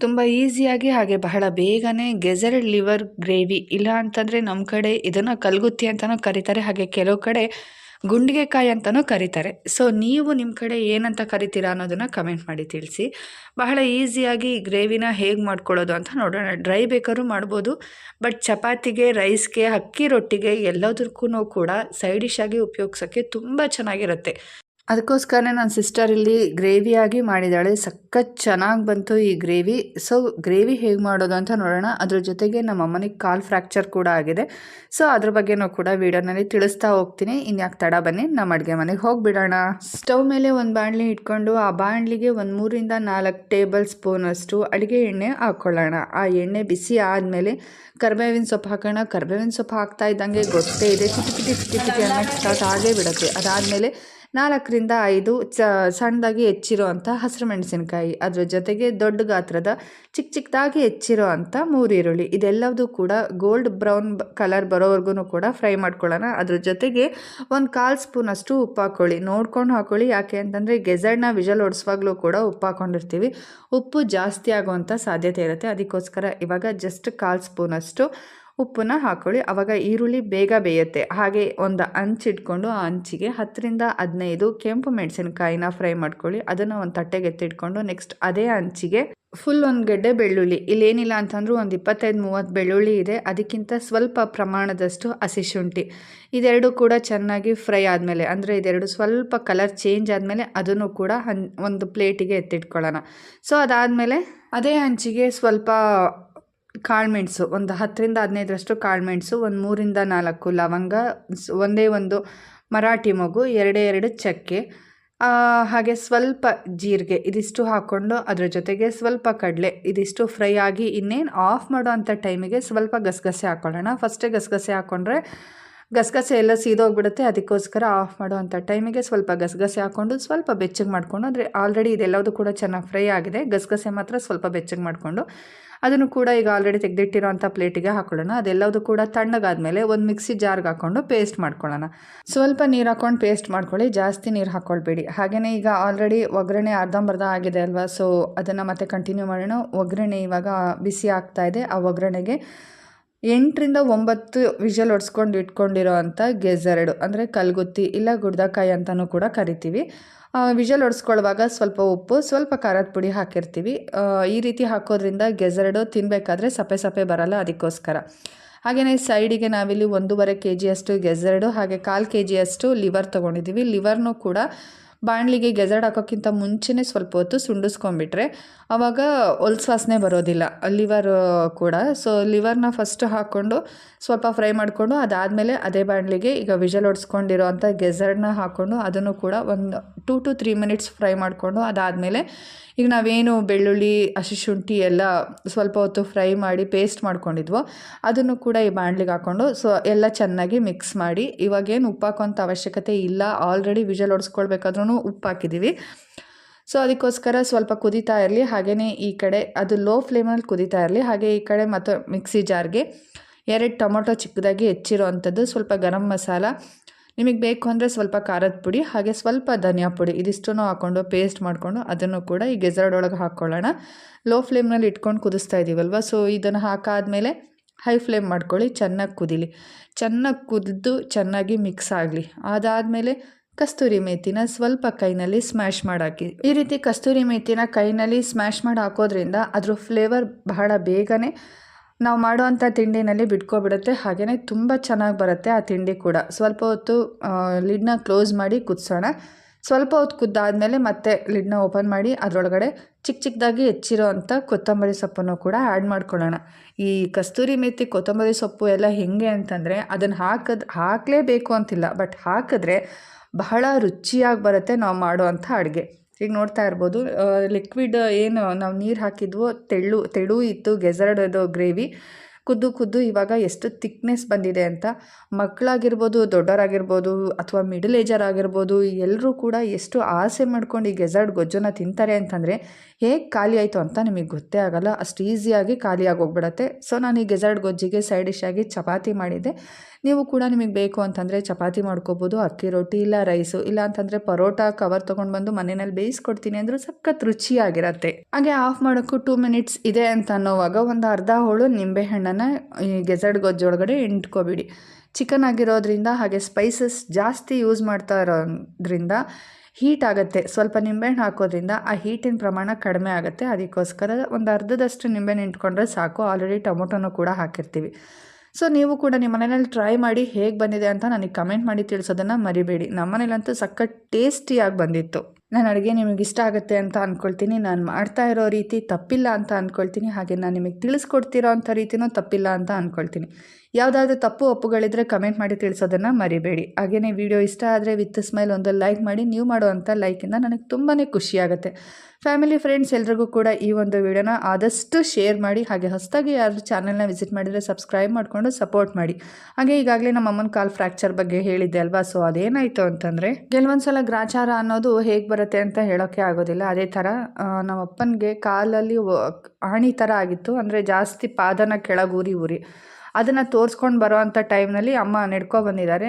ತುಂಬ ಈಸಿಯಾಗಿ ಹಾಗೆ ಬಹಳ ಬೇಗನೆ ಗೆಜರ್ಡ್ ಲಿವರ್ ಗ್ರೇವಿ ಇಲ್ಲ ಅಂತಂದರೆ ನಮ್ಮ ಕಡೆ ಇದನ್ನು ಕಲ್ಗುತ್ತಿ ಅಂತಲೂ ಕರೀತಾರೆ, ಹಾಗೆ ಕೆಲವು ಕಡೆ ಗುಂಡಿಗೆಕಾಯಿ ಅಂತಲೂ ಕರೀತಾರೆ. ಸೊ ನೀವು ನಿಮ್ಮ ಕಡೆ ಏನಂತ ಕರಿತೀರಾ ಅನ್ನೋದನ್ನು ಕಮೆಂಟ್ ಮಾಡಿ ತಿಳಿಸಿ. ಬಹಳ ಈಸಿಯಾಗಿ ಈ ಗ್ರೇವಿನ ಹೇಗೆ ಮಾಡ್ಕೊಳ್ಳೋದು ಅಂತ ನೋಡೋಣ. ಡ್ರೈ ಬೇಕಾದ್ರೂ ಮಾಡ್ಬೋದು, ಬಟ್ ಚಪಾತಿಗೆ, ರೈಸ್ಗೆ, ಅಕ್ಕಿ ರೊಟ್ಟಿಗೆ ಎಲ್ಲದಕ್ಕೂ ಕೂಡ ಸೈಡ್ ಡಿಶ್ ಆಗಿ ಉಪಯೋಗಿಸೋಕ್ಕೆ ತುಂಬ ಚೆನ್ನಾಗಿರುತ್ತೆ. ಅದಕ್ಕೋಸ್ಕರನೇ ನನ್ನ ಸಿಸ್ಟರ್ ಇಲ್ಲಿ ಗ್ರೇವಿಯಾಗಿ ಮಾಡಿದ್ದಾಳೆ. ಸಖತ್ ಚೆನ್ನಾಗಿ ಬಂತು ಈ ಗ್ರೇವಿ. ಸೊ ಗ್ರೇವಿ ಹೇಗೆ ಮಾಡೋದು ಅಂತ ನೋಡೋಣ. ಅದ್ರ ಜೊತೆಗೆ ನಮ್ಮ ಅಮ್ಮನಿಗೆ ಕಾಲು ಫ್ರ್ಯಾಕ್ಚರ್ ಕೂಡ ಆಗಿದೆ. ಸೊ ಅದ್ರ ಬಗ್ಗೆನೂ ಕೂಡ ವೀಡಿಯೋನಲ್ಲಿ ತಿಳಿಸ್ತಾ ಹೋಗ್ತೀನಿ. ಇನ್ಯಾಕೆ ತಡ, ಬನ್ನಿ ನಮ್ಮ ಅಡುಗೆ ಮನೆಗೆ ಹೋಗಿಬಿಡೋಣ. ಸ್ಟವ್ ಮೇಲೆ ಒಂದು ಬಾಣಲಿ ಇಟ್ಕೊಂಡು ಆ ಬಾಣಲಿಗೆ ಒಂದು 3ರಿಂದ 4 ಟೇಬಲ್ ಸ್ಪೂನಷ್ಟು ಅಡುಗೆ ಎಣ್ಣೆ ಹಾಕ್ಕೊಳ್ಳೋಣ. ಆ ಎಣ್ಣೆ ಬಿಸಿ ಆದಮೇಲೆ ಕರಿಬೇವಿನ ಸೊಪ್ಪು ಹಾಕೋಣ. ಕರಿಬೇವಿನ ಸೊಪ್ಪು ಹಾಕ್ತಾ ಇದ್ದಂಗೆ ಗೊತ್ತೇ ಇದೆ, ಪಿಟಿ ಅನ್ನೋಕ್ಕೆ ಸ್ಟಾರ್ಟ್ ಆಗೇ ಬಿಡುತ್ತೆ. ಅದಾದಮೇಲೆ 4ರಿಂದ 5 ಸಣ್ಣದಾಗಿ ಹೆಚ್ಚಿರೋ ಅಂಥ ಹಸಿರು ಮೆಣಸಿನಕಾಯಿ, ಅದ್ರ ಜೊತೆಗೆ ದೊಡ್ಡ ಗಾತ್ರದ ಚಿಕ್ಕದಾಗಿ ಹೆಚ್ಚಿರೋ ಅಂಥ 3 ಈರುಳ್ಳಿ, ಇದೆಲ್ಲವೂ ಕೂಡ ಗೋಲ್ಡ್ ಬ್ರೌನ್ ಕಲರ್ ಬರೋವರೆಗೂ ಕೂಡ ಫ್ರೈ ಮಾಡ್ಕೊಳ್ಳೋಣ. ಅದ್ರ ಜೊತೆಗೆ ಒಂದು 1/4 ಸ್ಪೂನಷ್ಟು ಉಪ್ಪು ಹಾಕ್ಕೊಳ್ಳಿ. ನೋಡ್ಕೊಂಡು ಹಾಕ್ಕೊಳ್ಳಿ, ಯಾಕೆ ಅಂತಂದರೆ ಗೆಜರ್ಡ್ನ ವಿಜಲ್ ಹೊಡಿಸುವಾಗಲೂ ಕೂಡ ಉಪ್ಪು ಹಾಕ್ಕೊಂಡಿರ್ತೀವಿ, ಉಪ್ಪು ಜಾಸ್ತಿ ಆಗುವಂಥ ಸಾಧ್ಯತೆ ಇರುತ್ತೆ. ಅದಕ್ಕೋಸ್ಕರ ಇವಾಗ ಜಸ್ಟ್ 1/4 ಸ್ಪೂನಷ್ಟು ಉಪ್ಪನ್ನ ಹಾಕ್ಕೊಳ್ಳಿ. ಆವಾಗ ಈರುಳ್ಳಿ ಬೇಗ ಬೇಯುತ್ತೆ. ಹಾಗೆ ಒಂದು ಹಂಚಿಟ್ಕೊಂಡು ಆ ಹಂಚಿಗೆ 10ರಿಂದ 15 ಕೆಂಪು ಮೆಣಸಿನಕಾಯಿನ ಫ್ರೈ ಮಾಡ್ಕೊಳ್ಳಿ. ಅದನ್ನು ಒಂದು ತಟ್ಟೆಗೆ ಎತ್ತಿಟ್ಕೊಂಡು ನೆಕ್ಸ್ಟ್ ಅದೇ ಹಂಚಿಗೆ ಫುಲ್ 1 ಗೆಡ್ಡೆ ಬೆಳ್ಳುಳ್ಳಿ, ಇಲ್ಲೇನಿಲ್ಲ ಅಂತಂದ್ರೂ ಒಂದು 25-30 ಬೆಳ್ಳುಳ್ಳಿ ಇದೆ, ಅದಕ್ಕಿಂತ ಸ್ವಲ್ಪ ಪ್ರಮಾಣದಷ್ಟು ಹಸಿ ಶುಂಠಿ, ಇದೆರಡು ಕೂಡ ಚೆನ್ನಾಗಿ ಫ್ರೈ ಆದಮೇಲೆ, ಅಂದರೆ ಇದೆರಡು ಸ್ವಲ್ಪ ಕಲರ್ ಚೇಂಜ್ ಆದಮೇಲೆ ಅದನ್ನು ಕೂಡ ಒಂದು ಪ್ಲೇಟಿಗೆ ಎತ್ತಿಟ್ಕೊಳ್ಳೋಣ. ಸೊ ಅದಾದಮೇಲೆ ಅದೇ ಹಂಚಿಗೆ ಸ್ವಲ್ಪ ಕಾಳುಮೆಣಸು, ಒಂದು 10ರಿಂದ 15ರಷ್ಟು ಕಾಳುಮೆಣಸು, ಒಂದು 3ರಿಂದ 4 ಲವಂಗ, ಒಂದೇ ಒಂದು ಮರಾಠಿ ಮೊಗ್ಗು, 2 ಚಕ್ಕೆ, ಹಾಗೆ ಸ್ವಲ್ಪ ಜೀರಿಗೆ, ಇದಿಷ್ಟು ಹಾಕ್ಕೊಂಡು ಅದ್ರ ಜೊತೆಗೆ ಸ್ವಲ್ಪ ಕಡಲೆ, ಇದಿಷ್ಟು ಫ್ರೈ ಆಗಿ ಇನ್ನೇನು ಆಫ್ ಮಾಡೋ ಅಂಥ ಟೈಮಿಗೆ ಸ್ವಲ್ಪ ಗಸಗಸೆ ಹಾಕ್ಕೊಳ್ಳೋಣ. ಫಸ್ಟೇ ಗಸಗಸೆ ಹಾಕ್ಕೊಂಡ್ರೆ ಗಸಗಸೆ ಎಲ್ಲ ಸೀದೋಗ್ಬಿಡುತ್ತೆ. ಅದಕ್ಕೋಸ್ಕರ ಆಫ್ ಮಾಡೋ ಅಂಥ ಟೈಮಿಗೆ ಸ್ವಲ್ಪ ಗಸಗಸೆ ಹಾಕ್ಕೊಂಡು ಸ್ವಲ್ಪ ಬೆಚ್ಚಗೆ ಮಾಡಿಕೊಂಡು, ಅಂದರೆ ಆಲ್ರೆಡಿ ಇದೆಲ್ಲವೂ ಕೂಡ ಚೆನ್ನಾಗಿ ಫ್ರೈ ಆಗಿದೆ, ಗಸಗಸೆ ಮಾತ್ರ ಸ್ವಲ್ಪ ಬೆಚ್ಚಗೆ ಮಾಡಿಕೊಂಡು ಅದನ್ನು ಕೂಡ ಈಗ ಆಲ್ರೆಡಿ ತೆಗೆದಿಟ್ಟಿರೋ ಅಂಥ ಪ್ಲೇಟಿಗೆ ಹಾಕ್ಕೊಳ್ಳೋಣ. ಅದೆಲ್ಲವೂ ಕೂಡ ತಣ್ಣಗಾದ್ಮೇಲೆ ಒಂದು ಮಿಕ್ಸಿ ಜಾರ್ಗೆ ಹಾಕ್ಕೊಂಡು ಪೇಸ್ಟ್ ಮಾಡ್ಕೊಳ್ಳೋಣ. ಸ್ವಲ್ಪ ನೀರು ಹಾಕ್ಕೊಂಡು ಪೇಸ್ಟ್ ಮಾಡ್ಕೊಳ್ಳಿ, ಜಾಸ್ತಿ ನೀರು ಹಾಕ್ಕೊಳ್ಬೇಡಿ. ಹಾಗೆಯೇ ಈಗ ಆಲ್ರೆಡಿ ಒಗ್ಗರಣೆ ಅರ್ಧಂಬರ್ಧ ಆಗಿದೆ ಅಲ್ವಾ, ಸೊ ಅದನ್ನು ಮತ್ತೆ ಕಂಟಿನ್ಯೂ ಮಾಡೋಣ. ಒಗ್ಗರಣೆ ಇವಾಗ ಬಿಸಿ ಆಗ್ತಾ ಇದೆ. ಆ ಒಗ್ಗರಣೆಗೆ 8ರಿಂದ 9 ವಿಷಲ್ ಹೊಡ್ಸ್ಕೊಂಡು ಇಟ್ಕೊಂಡಿರೋ ಅಂಥ ಗೆಜರ್ಡು, ಅಂದರೆ ಕಲ್ಗುತ್ತಿ ಇಲ್ಲ ಗುಡ್ದಕಾಯಿ ಅಂತಲೂ ಕೂಡ ಕರಿತೀವಿ. ವಿಷಲ್ ಹೊಡ್ಸ್ಕೊಳ್ಳುವಾಗ ಸ್ವಲ್ಪ ಉಪ್ಪು, ಸ್ವಲ್ಪ ಖಾರದ ಪುಡಿ ಹಾಕಿರ್ತೀವಿ. ಈ ರೀತಿ ಹಾಕೋದ್ರಿಂದ ಗೆಜರ್ಡು ತಿನ್ನಬೇಕಾದ್ರೆ ಸಪ್ಪೆ ಬರಲ್ಲ, ಅದಕ್ಕೋಸ್ಕರ. ಹಾಗೆಯೇ ಸೈಡಿಗೆ ನಾವಿಲ್ಲಿ 1.5 kgಯಷ್ಟು ಗೆಜರ್ಡು, ಹಾಗೆ 1/4 kgಯಷ್ಟು ಲಿವರ್ ತೊಗೊಂಡಿದ್ದೀವಿ. ಲಿವರ್ನೂ ಕೂಡ ಬಾಣಲಿಗೆ ಗೆಜರ್ಡ್ ಹಾಕೋಕ್ಕಿಂತ ಮುಂಚೆನೇ ಸ್ವಲ್ಪ ಹೊತ್ತು ಸುಂಡಿಸ್ಕೊಂಡ್ಬಿಟ್ರೆ ಆವಾಗ ಹೊಲ್ಸು ವಾಸನೆ ಬರೋದಿಲ್ಲ ಲಿವರ್ ಕೂಡ. ಸೊ ಲಿವರ್ನ ಫಸ್ಟ್ ಹಾಕ್ಕೊಂಡು ಸ್ವಲ್ಪ ಫ್ರೈ ಮಾಡಿಕೊಂಡು ಅದಾದಮೇಲೆ ಅದೇ ಬಾಣಲಿಗೆ ಈಗ ವಿಷಲ್ ಹೊಡ್ಸ್ಕೊಂಡಿರೋ ಅಂಥ ಗೆಜರ್ಡ್ನ ಹಾಕ್ಕೊಂಡು ಅದನ್ನು ಕೂಡ ಒಂದು 2 to 3 ಮಿನಿಟ್ಸ್ ಫ್ರೈ ಮಾಡಿಕೊಂಡು ಅದಾದಮೇಲೆ ಈಗ ನಾವೇನು ಬೆಳ್ಳುಳ್ಳಿ, ಹಸಿ ಶುಂಠಿ ಎಲ್ಲ ಸ್ವಲ್ಪ ಹೊತ್ತು ಫ್ರೈ ಮಾಡಿ ಪೇಸ್ಟ್ ಮಾಡ್ಕೊಂಡಿದ್ವೋ ಅದನ್ನು ಕೂಡ ಈ ಬಾಣಲಿಗೆ ಹಾಕ್ಕೊಂಡು ಸೊ ಎಲ್ಲ ಚೆನ್ನಾಗಿ ಮಿಕ್ಸ್ ಮಾಡಿ. ಇವಾಗೇನು ಉಪ್ಪು ಹಾಕೋಂಥ ಅವಶ್ಯಕತೆ ಇಲ್ಲ, ಆಲ್ರೆಡಿ ವಿಷಲ್ ಹೊಡ್ಸ್ಕೊಳ್ಬೇಕಾದ್ರೂ ಉಪ್ಪು ಹಾಕಿದ್ದೀವಿ. ಸೊ ಅದಕ್ಕೋಸ್ಕರ ಸ್ವಲ್ಪ ಕುದೀತಾ ಇರಲಿ. ಹಾಗೆಯೇ ಈ ಕಡೆ ಅದು ಲೋ ಫ್ಲೇಮಲ್ಲಿ ಕುದೀತಾ ಇರಲಿ. ಹಾಗೆ ಈ ಕಡೆ ಮತ್ತು ಮಿಕ್ಸಿ ಜಾರ್ಗೆ 2 ಟೊಮೊಟೊ ಚಿಕ್ಕದಾಗಿ ಹೆಚ್ಚಿರೋ ಅಂಥದ್ದು, ಸ್ವಲ್ಪ ಗರಂ ಮಸಾಲ, ನಿಮಗೆ ಬೇಕು ಅಂದರೆ ಸ್ವಲ್ಪ ಖಾರದ ಪುಡಿ, ಹಾಗೆ ಸ್ವಲ್ಪ ಧನಿಯಾ ಪುಡಿ, ಇದಿಷ್ಟನ್ನು ಹಾಕ್ಕೊಂಡು ಪೇಸ್ಟ್ ಮಾಡಿಕೊಂಡು ಅದನ್ನು ಕೂಡ ಈ ಗೆಜರ್ಡ್ ಒಳಗೆ ಹಾಕ್ಕೊಳ್ಳೋಣ. ಲೋ ಫ್ಲೇಮ್ನಲ್ಲಿ ಇಟ್ಕೊಂಡು ಕುದಿಸ್ತಾ ಇದ್ದೀವಲ್ವ, ಸೊ ಇದನ್ನು ಹಾಕಾದ್ಮೇಲೆ ಹೈ ಫ್ಲೇಮ್ ಮಾಡ್ಕೊಳ್ಳಿ, ಚೆನ್ನಾಗಿ ಕುದೀಲಿ. ಚೆನ್ನಾಗಿ ಕುದಿದು ಚೆನ್ನಾಗಿ ಮಿಕ್ಸ್ ಆಗಲಿ. ಅದಾದಮೇಲೆ ಕಸ್ತೂರಿ ಮೇಥಿನ ಸ್ವಲ್ಪ ಕೈನಲ್ಲಿ ಸ್ಮ್ಯಾಶ್ ಮಾಡಾಕಿ. ಈ ರೀತಿ ಕಸ್ತೂರಿ ಮೇಥಿನ ಕೈನಲ್ಲಿ ಸ್ಮ್ಯಾಶ್ ಮಾಡಿ ಹಾಕೋದ್ರಿಂದ ಅದ್ರ ಫ್ಲೇವರ್ ಬಹಳ ಬೇಗನೆ ನಾವು ಮಾಡೋವಂಥ ತಿಂಡಿನಲ್ಲಿ ಬಿಟ್ಕೊಬಿಡುತ್ತೆ. ಹಾಗೆಯೇ ತುಂಬ ಚೆನ್ನಾಗಿ ಬರುತ್ತೆ ಆ ತಿಂಡಿ ಕೂಡ. ಸ್ವಲ್ಪ ಹೊತ್ತು ಲಿಡ್ನ ಕ್ಲೋಸ್ ಮಾಡಿ ಕುದಿಸೋಣ. ಸ್ವಲ್ಪ ಹೊತ್ತು ಕುದ್ದಾದಮೇಲೆ ಮತ್ತೆ ಲಿಡ್ನ ಓಪನ್ ಮಾಡಿ ಅದರೊಳಗಡೆ ಚಿಕ್ಕದಾಗಿ ಹೆಚ್ಚಿರೋ ಅಂಥ ಕೊತ್ತಂಬರಿ ಸೊಪ್ಪನ್ನು ಕೂಡ ಆ್ಯಡ್ ಮಾಡ್ಕೊಳ್ಳೋಣ. ಈ ಕಸ್ತೂರಿ ಮೇಥಿ, ಕೊತ್ತಂಬರಿ ಸೊಪ್ಪು ಎಲ್ಲ ಹೇಗೆ ಅಂತಂದರೆ ಅದನ್ನು ಹಾಕಲೇಬೇಕು ಅಂತಿಲ್ಲ, ಬಟ್ ಹಾಕಿದ್ರೆ ಬಹಳ ರುಚಿಯಾಗಿ ಬರುತ್ತೆ ನಾವು ಮಾಡೋ ಅಂಥ ಅಡುಗೆ. ಈಗ ನೋಡ್ತಾ ಇರ್ಬೋದು, ಲಿಕ್ವಿಡ್ ಏನು ನಾವು ನೀರು ಹಾಕಿದ್ವೋ ತೆಳು ಇತ್ತು ಗೆಜರ್ಡ್ ಗ್ರೇವಿ, ಕುದ್ದು ಇವಾಗ ಎಷ್ಟು ಥಿಕ್ನೆಸ್ ಬಂದಿದೆ ಅಂತ. ಮಕ್ಕಳಾಗಿರ್ಬೋದು, ದೊಡ್ಡವರಾಗಿರ್ಬೋದು ಅಥವಾ ಮಿಡಲ್ ಏಜರ್ ಆಗಿರ್ಬೋದು, ಎಲ್ಲರೂ ಕೂಡ ಎಷ್ಟು ಆಸೆ ಮಾಡ್ಕೊಂಡು ಈ ಗೆಝರ್ಡ್ ಗೊಜ್ಜನ್ನು ತಿಂತಾರೆ ಅಂತಂದರೆ ಹೇಗೆ ಖಾಲಿ ಆಯಿತು ಅಂತ ನಿಮಗೆ ಗೊತ್ತೇ ಆಗೋಲ್ಲ, ಅಷ್ಟು ಈಸಿಯಾಗಿ ಖಾಲಿಯಾಗಿ ಹೋಗ್ಬಿಡತ್ತೆ. ಸೊ ನಾನು ಈ ಗೆಝರ್ಡ್ ಗೊಜ್ಜಿಗೆ ಸೈಡ್ ಡಿಶ್ ಆಗಿ ಚಪಾತಿ ಮಾಡಿದ್ದೆ. ನೀವು ಕೂಡ ನಿಮಗೆ ಬೇಕು ಅಂತಂದರೆ ಚಪಾತಿ ಮಾಡ್ಕೋಬೋದು, ಅಕ್ಕಿ ರೊಟ್ಟಿ ಇಲ್ಲ ರೈಸು, ಇಲ್ಲ ಅಂತಂದರೆ ಪರೋಟ ಕವರ್ ತೊಗೊಂಡು ಬಂದು ಮನೆಯಲ್ಲಿ ಬೇಯಿಸ್ಕೊಡ್ತೀನಿ ಅಂದರೂ ಸಖತ್ ರುಚಿಯಾಗಿರತ್ತೆ. ಹಾಗೆ ಆಫ್ ಮಾಡೋಕ್ಕೂ 2 ಮಿನಿಟ್ಸ್ ಇದೆ ಅಂತ ಅನ್ನೋವಾಗ ಒಂದು ಅರ್ಧ ಹೋಳು ನಿಂಬೆಹಣ್ಣನ್ನು ಈ ಗೆಝರ್ಡ್ ಗೊಜ್ಜೊಳಗಡೆ ಇಂಟ್ಕೊಬಿಡಿ. ಚಿಕನ್ ಆಗಿರೋದ್ರಿಂದ ಹಾಗೆ ಸ್ಪೈಸಸ್ ಜಾಸ್ತಿ ಯೂಸ್ ಮಾಡ್ತಾ ಇರೋದ್ರಿಂದ ಹೀಟ್ ಆಗುತ್ತೆ. ಸ್ವಲ್ಪ ನಿಂಬೆಹಣ್ಣು ಹಾಕೋದ್ರಿಂದ ಆ ಹೀಟಿನ ಪ್ರಮಾಣ ಕಡಿಮೆ ಆಗುತ್ತೆ. ಅದಕ್ಕೋಸ್ಕರ ಒಂದು ಅರ್ಧದಷ್ಟು ನಿಂಬೆಹಣ್ಣು ಇಂಟ್ಕೊಂಡ್ರೆ ಸಾಕು. ಆಲ್ರೆಡಿ ಟೊಮೊಟೊನೂ ಕೂಡ ಹಾಕಿರ್ತೀವಿ. ಸೊ ನೀವು ಕೂಡ ನಿಮ್ಮ ಮನೆಯಲ್ಲಿ ಟ್ರೈ ಮಾಡಿ ಹೇಗೆ ಬಂದಿದೆ ಅಂತ ನನಗೆ ಕಮೆಂಟ್ ಮಾಡಿ ತಿಳಿಸೋದನ್ನು ಮರಿಬೇಡಿ. ನಮ್ಮ ಮನೇಲಂತೂ ಸಖತ್ ಟೇಸ್ಟಿಯಾಗಿ ಬಂದಿತ್ತು. ನನ್ನ ಅಡುಗೆ ನಿಮಗೆ ಇಷ್ಟ ಆಗುತ್ತೆ ಅಂತ ಅಂದ್ಕೊಳ್ತೀನಿ. ನಾನು ಮಾಡ್ತಾ ಇರೋ ರೀತಿ ತಪ್ಪಿಲ್ಲ ಅಂತ ಅಂದ್ಕೊಳ್ತೀನಿ. ಹಾಗೆ ನಾನು ನಿಮಗೆ ತಿಳಿಸ್ಕೊಡ್ತಿರೋ ಅಂಥ ರೀತಿಯೂ ತಪ್ಪಿಲ್ಲ ಅಂತ ಅಂದ್ಕೊಳ್ತೀನಿ. ಯಾವುದಾದ್ರೂ ತಪ್ಪು ಒಪ್ಪುಗಳಿದ್ರೆ ಕಮೆಂಟ್ ಮಾಡಿ ತಿಳಿಸೋದನ್ನು ಮರಿಬೇಡಿ. ಹಾಗೆಯೇ ವಿಡಿಯೋ ಇಷ್ಟ ಆದರೆ ವಿತ್ ಸ್ಮೈಲ್ ಒಂದು ಲೈಕ್ ಮಾಡಿ. ನೀವು ಮಾಡುವಂಥ ಲೈಕಿಂದ ನನಗೆ ತುಂಬಾ ಖುಷಿಯಾಗುತ್ತೆ. ಫ್ಯಾಮಿಲಿ ಫ್ರೆಂಡ್ಸ್ ಎಲ್ರಿಗೂ ಕೂಡ ಈ ಒಂದು ವಿಡಿಯೋನ ಆದಷ್ಟು ಶೇರ್ ಮಾಡಿ. ಹಾಗೆ ಹೊಸದಾಗಿ ಯಾರು ಚಾನಲ್ನ ವಿಸಿಟ್ ಮಾಡಿದರೆ ಸಬ್ಸ್ಕ್ರೈಬ್ ಮಾಡಿಕೊಂಡು ಸಪೋರ್ಟ್ ಮಾಡಿ. ಹಾಗೆ ಈಗಾಗಲೇ ನಮ್ಮ ಅಮ್ಮನ ಕಾಲು ಫ್ರ್ಯಾಕ್ಚರ್ ಬಗ್ಗೆ ಹೇಳಿದ್ದೆ ಅಲ್ವಾ. ಸೊ ಅದೇನಾಯಿತು ಅಂತಂದರೆ ಕೆಲವೊಂದ್ಸಲ ಗ್ರಾಚಾರ ಅನ್ನೋದು ಹೇಗೆ ಬರುತ್ತೆ ಅಂತ ಹೇಳೋಕ್ಕೆ ಆಗೋದಿಲ್ಲ. ಅದೇ ಥರ ನಮ್ಮ ಅಪ್ಪನಿಗೆ ಕಾಲಲ್ಲಿ ಆಣಿ ಥರ ಆಗಿತ್ತು. ಅಂದರೆ ಜಾಸ್ತಿ ಪಾದನ ಕೆಳಗೆ ಊರಿ ಅದನ್ನು ತೋರಿಸ್ಕೊಂಡು ಬರೋ ಅಂಥ ಟೈಮ್ನಲ್ಲಿ ಅಮ್ಮ ಬಂದಿದ್ದಾರೆ.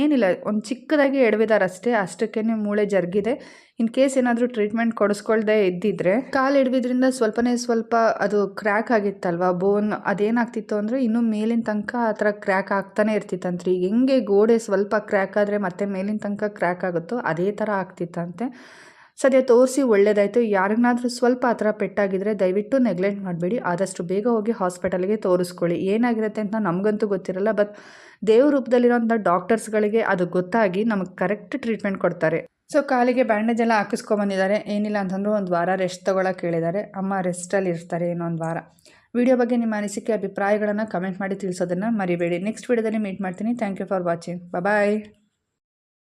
ಏನಿಲ್ಲ, ಒಂದು ಚಿಕ್ಕದಾಗಿ ಎಡವಿದ್ದಾರೆ ಅಷ್ಟೇ. ಅಷ್ಟಕ್ಕೇ ಮೂಳೆ ಜರುಗಿದೆ. ಇನ್ ಕೇಸ್ ಏನಾದರೂ ಟ್ರೀಟ್ಮೆಂಟ್ ಕೊಡಿಸ್ಕೊಳ್ದೆ ಇದ್ದಿದ್ರೆ, ಕಾಲು ಎಡವಿದ್ರಿಂದ ಸ್ವಲ್ಪ ಅದು ಕ್ರ್ಯಾಕ್ ಆಗಿತ್ತಲ್ವ ಬೋನ್, ಅದೇನಾಗ್ತಿತ್ತು ಅಂದರೆ ಇನ್ನೂ ಮೇಲಿನ ತನಕ ಆ ಥರ ಕ್ರ್ಯಾಕ್ ಆಗ್ತಾನೆ ಇರ್ತಿತ್ತಂತ್ರಿ. ಈಗ ಹೆಂಗೆ ಗೋಡೆ ಸ್ವಲ್ಪ ಕ್ರ್ಯಾಕ್ ಆದರೆ ಮತ್ತೆ ಮೇಲಿನ ತನಕ ಕ್ರ್ಯಾಕ್ ಆಗುತ್ತೋ ಅದೇ ಥರ ಆಗ್ತಿತ್ತಂತೆ. ಸದ್ಯ ತೋರಿಸಿ ಒಳ್ಳೇದಾಯಿತು. ಯಾರಿಗಾದ್ರೂ ಸ್ವಲ್ಪ ಆ ಥರ ಪೆಟ್ಟಾಗಿದ್ದರೆ ದಯವಿಟ್ಟು ನೆಗ್ಲೆಕ್ಟ್ ಮಾಡಬೇಡಿ. ಆದಷ್ಟು ಬೇಗ ಹೋಗಿ ಹಾಸ್ಪಿಟಲ್ಗೆ ತೋರಿಸ್ಕೊಳ್ಳಿ. ಏನಾಗಿರುತ್ತೆ ಅಂತ ನಮಗಂತೂ ಗೊತ್ತಿರಲ್ಲ, ಬಟ್ ದೇವ್ರ ರೂಪದಲ್ಲಿರೋಂಥ ಡಾಕ್ಟರ್ಸ್ಗಳಿಗೆ ಅದು ಗೊತ್ತಾಗಿ ನಮಗೆ ಕರೆಕ್ಟ್ ಟ್ರೀಟ್ಮೆಂಟ್ ಕೊಡ್ತಾರೆ. ಸೊ ಕಾಲಿಗೆ ಬ್ಯಾಂಡೇಜ್ ಎಲ್ಲ ಹಾಕಿಸ್ಕೊಂಬಂದಿದ್ದಾರೆ. ಏನಿಲ್ಲ ಅಂತಂದರೂ ಒಂದು ವಾರ ರೆಸ್ಟ್ ತೊಗೊಳಕ್ಕೆ ಹೇಳಿದ್ದಾರೆ. ಅಮ್ಮ ರೆಸ್ಟಲ್ಲಿ ಇರ್ತಾರೆ ಇನ್ನೊಂದು ವಾರ. ವಿಡಿಯೋ ಬಗ್ಗೆ ನಿಮ್ಮ ಅನಿಸಿಕೆ ಅಭಿಪ್ರಾಯಗಳನ್ನು ಕಮೆಂಟ್ ಮಾಡಿ ತಿಳಿಸೋದನ್ನು ಮರಿಬೇಡಿ. ನೆಕ್ಸ್ಟ್ ವಿಡಿಯೋದಲ್ಲಿ ಮೀಟ್ ಮಾಡ್ತೀನಿ. Thank you for watching. Bye.